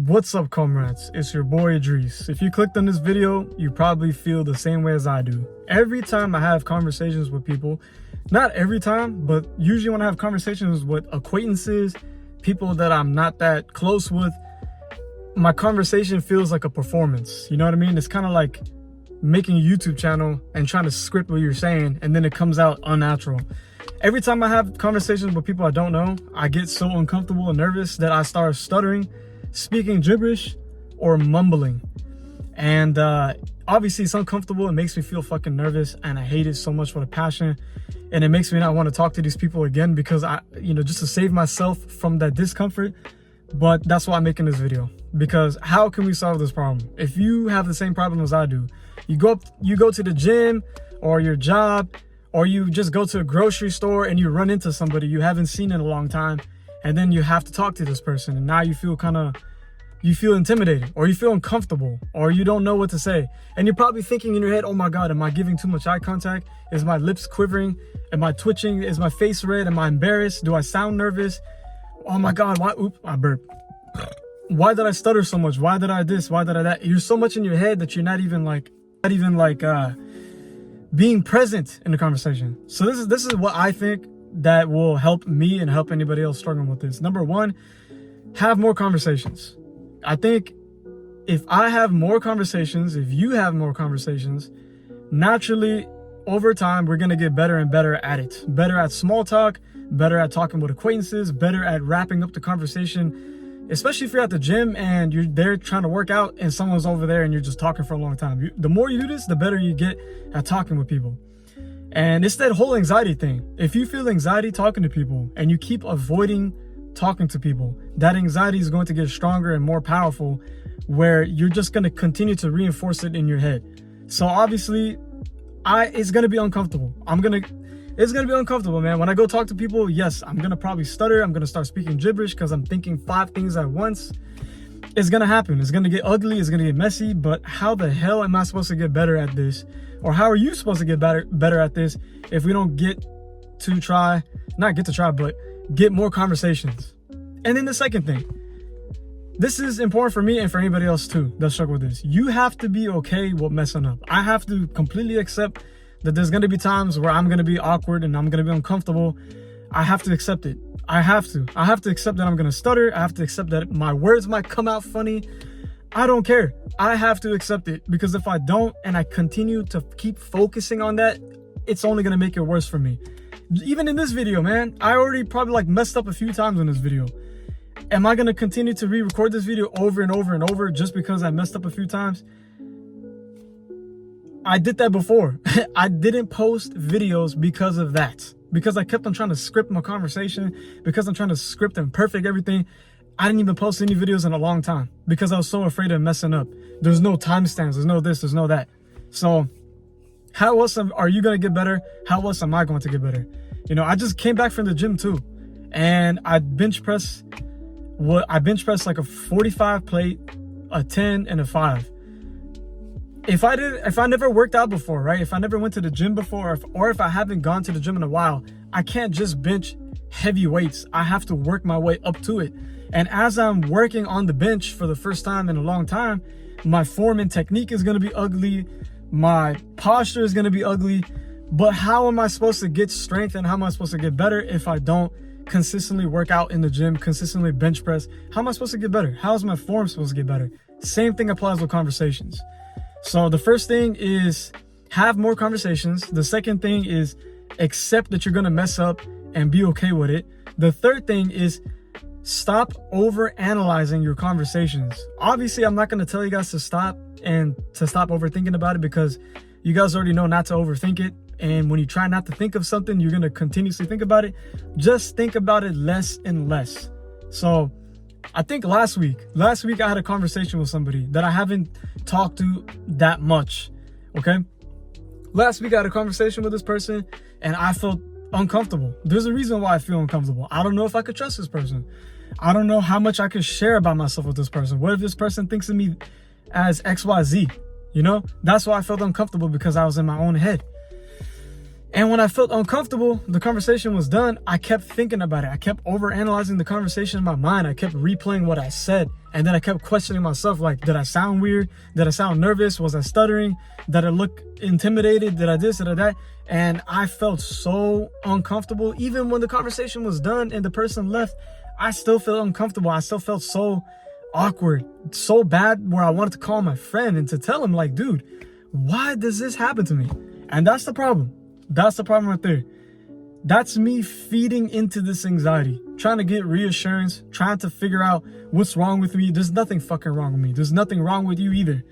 What's up, comrades? It's your boy Idris. If you clicked on this video, you probably feel the same way as I do. Every time I have conversations with people, not every time, but usually when I have conversations with acquaintances, people that I'm not that close with, my conversation feels like a performance. You know what I mean? It's kind of like making a YouTube channel and trying to script what you're saying, and then it comes out unnatural. Every time I have conversations with people I don't know, I get so uncomfortable and nervous that I start stuttering, speaking gibberish, or mumbling. And obviously it's uncomfortable. It makes me feel fucking nervous, and I hate it so much with a passion. And it makes me not want to talk to these people again because just to save myself from that discomfort. But that's why I'm making this video, because how can we solve this problem? If you have the same problem as I do, you go to the gym or your job, or you just go to a grocery store and you run into somebody you haven't seen in a long time, and then you have to talk to this person, and now you feel intimidated, or you feel uncomfortable, or you don't know what to say. And you're probably thinking in your head, oh my God, am I giving too much eye contact? Is my lips quivering? Am I twitching? Is my face red? Am I embarrassed? Do I sound nervous? Oh my God, why? Oops, I burped. Why did I stutter so much? Why did I this? Why did I that? You're so much in your head that you're not even being present in the conversation. So this is what I think that will help me and help anybody else struggling with this. Number one, have more conversations. I think if I have more conversations, if you have more conversations, naturally over time we're gonna get better and better at it. Better at small talk, better at talking with acquaintances, better at wrapping up the conversation. Especially if you're at the gym and you're there trying to work out and someone's over there and you're just talking for a long time. The more you do this, the better you get at talking with people. And it's that whole anxiety thing. If you feel anxiety talking to people and you keep avoiding talking to people, that anxiety is going to get stronger and more powerful, where you're just going to continue to reinforce it in your head. So obviously, it's going to be uncomfortable. It's going to be uncomfortable, man. When I go talk to people, yes, I'm going to probably stutter. I'm going to start speaking gibberish because I'm thinking 5 things at once. It's going to happen. It's going to get ugly. It's going to get messy. But how the hell am I supposed to get better at this? Or how are you supposed to get better at this if we don't get more conversations? And then the second thing, this is important for me and for anybody else too that struggle with this. You have to be okay with messing up. I have to completely accept that there's going to be times where I'm going to be awkward and I'm going to be uncomfortable. I have to accept it. I have to accept that I'm going to stutter. I have to accept that my words might come out funny. I don't care. I have to accept it, because if I don't and I continue to keep focusing on that, it's only going to make it worse for me. Even in this video, man, I already probably messed up a few times in this video. Am I going to continue to re-record this video over and over and over just because I messed up a few times? I did that before. I didn't post videos because of that. Because I kept on trying to script my conversation, because I'm trying to script and perfect everything. I didn't even post any videos in a long time because I was so afraid of messing up. There's no timestamps, there's no this, there's no that. So how else are you going to get better? How else am I going to get better? I just came back from the gym too, and I bench pressed like a 45 plate, a 10, and a 5. If I never worked out before, right? If I never went to the gym before, or if I haven't gone to the gym in a while, I can't just bench heavy weights. I have to work my way up to it. And as I'm working on the bench for the first time in a long time, my form and technique is going to be ugly. My posture is going to be ugly. But how am I supposed to get strength, and how am I supposed to get better if I don't consistently work out in the gym, consistently bench press? How am I supposed to get better? How is my form supposed to get better? Same thing applies with conversations. So the first thing is have more conversations. The second thing is accept that you're going to mess up and be okay with it. The third thing is stop over analyzing your conversations. Obviously, I'm not going to tell you guys to stop overthinking about it, because you guys already know not to overthink it. And when you try not to think of something, you're going to continuously think about it. Just think about it less and less. So I think last week I had a conversation with somebody that I haven't talked to that much. Okay. Last week I had a conversation with this person and I felt uncomfortable. There's a reason why I feel uncomfortable. I don't know if I could trust this person. I don't know how much I could share about myself with this person. What if this person thinks of me as XYZ? That's why I felt uncomfortable, because I was in my own head. And when I felt uncomfortable, the conversation was done, I kept thinking about it. I kept overanalyzing the conversation in my mind. I kept replaying what I said. And then I kept questioning myself, like, did I sound weird? Did I sound nervous? Was I stuttering? Did I look intimidated? Did I this? Did I that? And I felt so uncomfortable. Even when the conversation was done and the person left, I still felt uncomfortable. I still felt so awkward, so bad, where I wanted to call my friend and to tell him, like, dude, why does this happen to me? And that's the problem. That's the problem right there. That's me feeding into this anxiety, trying to get reassurance, trying to figure out what's wrong with me. There's nothing fucking wrong with me. There's nothing wrong with you either.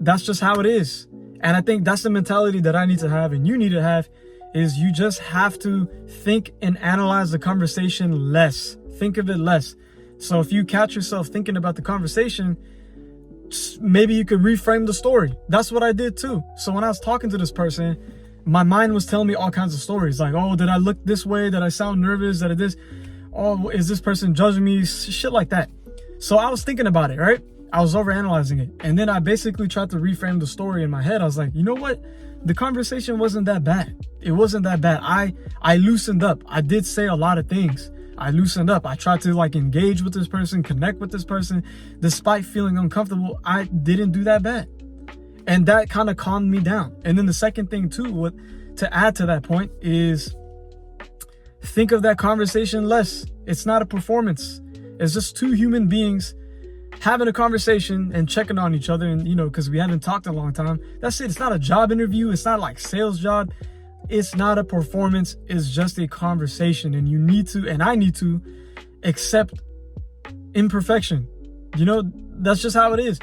That's just how it is. And I think that's the mentality that I need to have and you need to have, is you just have to think and analyze the conversation less. Think of it less. So if you catch yourself thinking about the conversation, maybe you could reframe the story. That's what I did too. So when I was talking to this person, my mind was telling me all kinds of stories, like, oh, did I look this way? Did I sound nervous? Did I this? Oh, is this person judging me? Shit like that. So I was thinking about it, right? I was overanalyzing it. And then I basically tried to reframe the story in my head. I was like, you know what? The conversation wasn't that bad. It wasn't that bad. I loosened up. I did say a lot of things. I loosened up. I tried to like engage with this person, connect with this person. Despite feeling uncomfortable, I didn't do that bad. And that kind of calmed me down. And then the second thing too, to add to that point, is think of that conversation less. It's not a performance. It's just two human beings having a conversation and checking on each other. And, you know, because we haven't talked in a long time. That's it. It's not a job interview. It's not like sales job. It's not a performance. It's just a conversation. And you need to, and I need to, accept imperfection. You know, that's just how it is.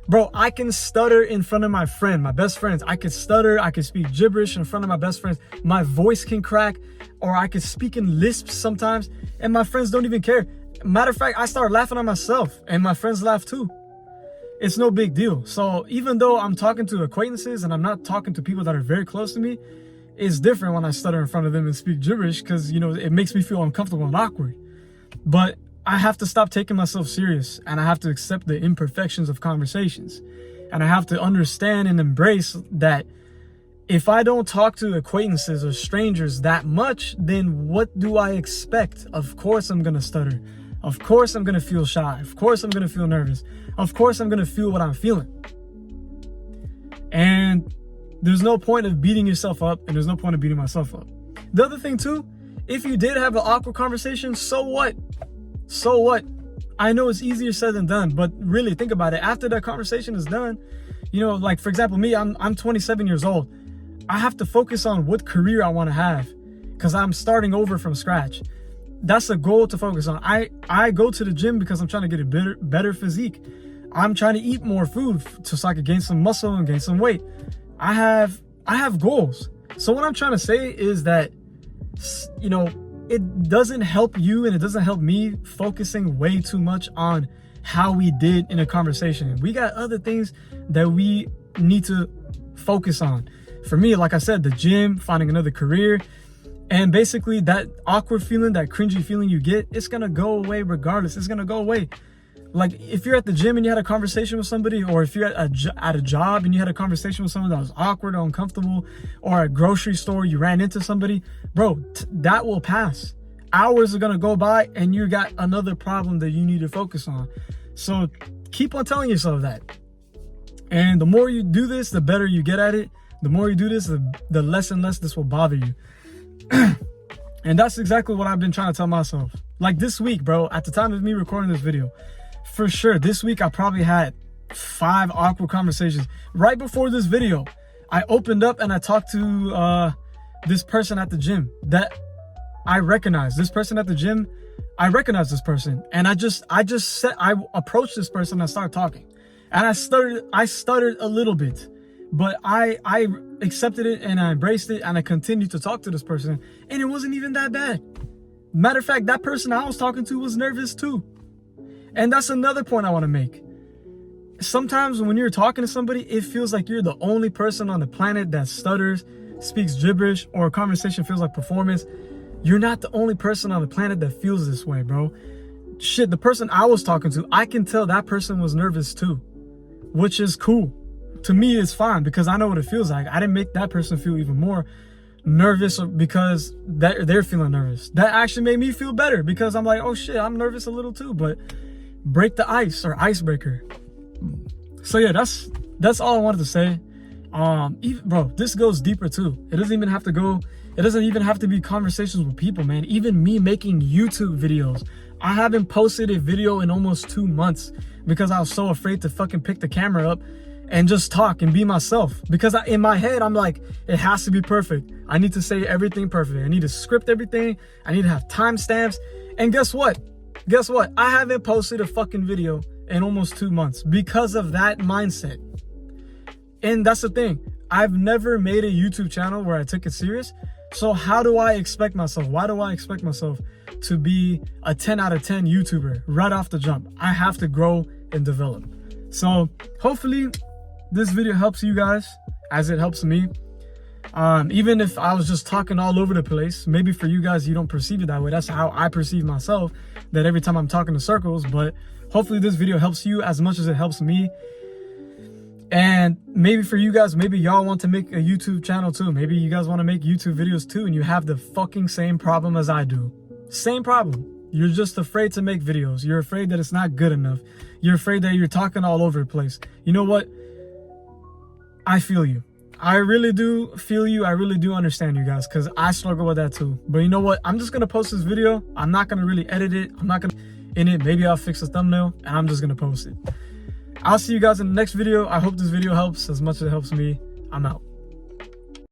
Bro, I can stutter in front of my friend, my best friends. I can stutter. I can speak gibberish in front of my best friends. My voice can crack, or I can speak in lisps sometimes, and my friends don't even care. Matter of fact, I start laughing at myself, and my friends laugh too. It's no big deal. So even though I'm talking to acquaintances and I'm not talking to people that are very close to me, it's different when I stutter in front of them and speak gibberish, because, you know, it makes me feel uncomfortable and awkward. But I have to stop taking myself serious, and I have to accept the imperfections of conversations. And I have to understand and embrace that if I don't talk to acquaintances or strangers that much, then what do I expect? Of course I'm going to stutter. Of course I'm going to feel shy. Of course I'm going to feel nervous. Of course I'm going to feel what I'm feeling. And there's no point of beating yourself up, and there's no point of beating myself up. The other thing too, if you did have an awkward conversation, so what? So what? I know it's easier said than done, but really think about it. After that conversation is done, you know, like for example, me, I'm 27 years old. I have to focus on what career I want to have, because I'm starting over from scratch. That's a goal to focus on. I go to the gym because I'm trying to get a better physique. I'm trying to eat more food so I can gain some muscle and gain some weight. I have goals. So what I'm trying to say is that, you know, it doesn't help you and it doesn't help me focusing way too much on how we did in a conversation. We got other things that we need to focus on. For me, like I said, the gym, finding another career, and basically that awkward feeling, that cringy feeling you get, it's gonna go away regardless. It's gonna go away. Like if you're at the gym and you had a conversation with somebody, or if you're at a job and you had a conversation with someone that was awkward or uncomfortable, or at a grocery store you ran into somebody, bro, that will pass. Hours are gonna go by and you got another problem that you need to focus on. So keep on telling yourself that. And the more you do this, the better you get at it. The more you do this, the less and less this will bother you. And that's exactly what I've been trying to tell myself. Like this week, bro, at the time of me recording this video, for sure, this week I probably had 5 awkward conversations. Right before this video, I opened up and I talked to this person at the gym that I recognize. This person at the gym, I recognize this person. And I approached this person and I started talking. And I stuttered a little bit. But I accepted it and I embraced it, and I continued to talk to this person, and it wasn't even that bad. Matter of fact, that person I was talking to was nervous too. And that's another point I want to make. Sometimes when you're talking to somebody, it feels like you're the only person on the planet that stutters, speaks gibberish, or a conversation feels like performance. You're not the only person on the planet that feels this way, bro. Shit, the person I was talking to, I can tell that person was nervous too, which is cool. To me, it's fine because I know what it feels like. I didn't make that person feel even more nervous because they're feeling nervous. That actually made me feel better because I'm like, oh shit, I'm nervous a little too. But break the ice or icebreaker. So yeah, that's all I wanted to say. Bro, this goes deeper too. It doesn't even have to be conversations with people, man. Even me making YouTube videos. I haven't posted a video in almost 2 months because I was so afraid to fucking pick the camera up and just talk and be myself. Because in my head, I'm like, it has to be perfect. I need to say everything perfect. I need to script everything. I need to have timestamps. And guess what? I haven't posted a fucking video in almost 2 months because of that mindset. And that's the thing. I've never made a YouTube channel where I took it serious. So how do I expect myself? Why do I expect myself to be a 10 out of 10 YouTuber right off the jump? I have to grow and develop. So hopefully this video helps you guys as it helps me. Even if I was just talking all over the place, maybe for you guys, you don't perceive it that way. That's how I perceive myself, that every time I'm talking in circles. But hopefully this video helps you as much as it helps me. And maybe for you guys, maybe y'all want to make a YouTube channel too. Maybe you guys want to make YouTube videos too, and you have the fucking same problem as I do. Same problem. You're just afraid to make videos. You're afraid that it's not good enough. You're afraid that you're talking all over the place. You know what? I feel you. I really do feel you. I really do understand you guys, because I struggle with that too. But you know what? I'm just going to post this video. I'm not going to really edit it. I'm not going to in it. Maybe I'll fix the thumbnail and I'm just going to post it. I'll see you guys in the next video. I hope this video helps as much as it helps me. I'm out.